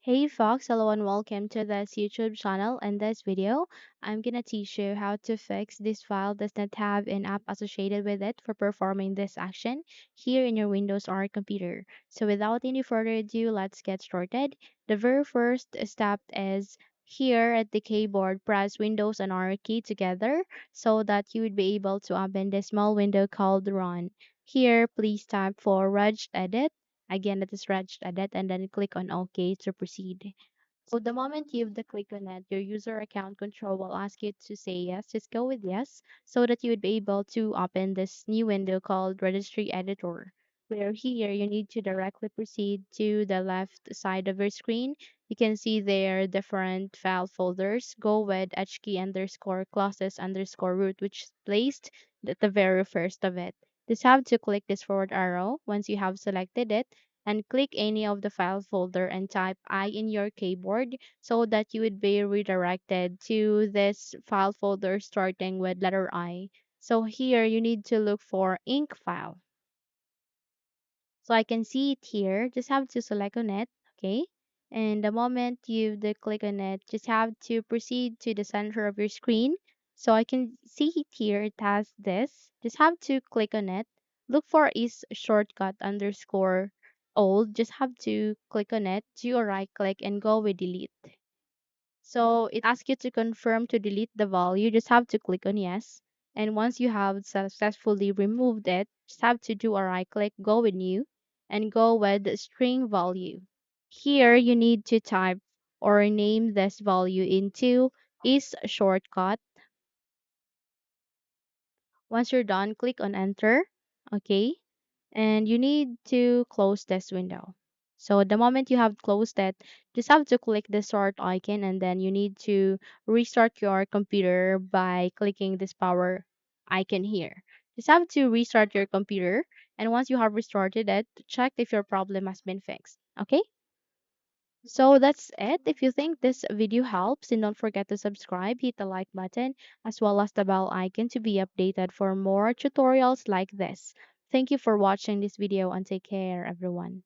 Hey Fox, hello and welcome to this YouTube channel. In this video, I'm gonna teach you how to fix this file does not have an app associated with it for performing this action here in your Windows or computer. So without any further ado, let's get started. The very first step is here at the keyboard, press Windows and R key together so that you would be able to open the small window called Run. Here, please type for regedit. Again, that is regedit, and then click on OK to proceed. So the moment you've the click on it, your user account control will ask you to say yes. Just go with yes so that you would be able to open this new window called Registry Editor. Where here you need to directly proceed to the left side of your screen. You can see there different file folders. Go with hkey underscore classes underscore root, which is placed at the very first of it. Just have to click this forward arrow once you have selected it and click any of the file folder and type I in your keyboard so that you would be redirected to this file folder starting with letter I. So here you need to look for ink file. So I can see it here. Just have to select on it, okay? And the moment you click on it, just have to proceed to the center of your screen. So I can see it here. It has this. Just have to click on it. Look for is shortcut underscore old. Just have to click on it. Do a right click and go with delete. So it asks you to confirm to delete the value. Just have to click on yes. And once you have successfully removed it, just have to do a right click, go with new, and go with the string value. Here you need to type or name this value into is shortcut. Once you're done, click on enter. Okay. And you need to close this window. So the moment you have closed it, just have to click the start icon and then you need to restart your computer by clicking this power icon here. Just have to restart your computer and once you have restarted it, check if your problem has been fixed. Okay? So that's it. If you think this video helps, then don't forget to subscribe, hit the like button, as well as the bell icon to be updated for more tutorials like this. Thank you for watching this video and take care, everyone.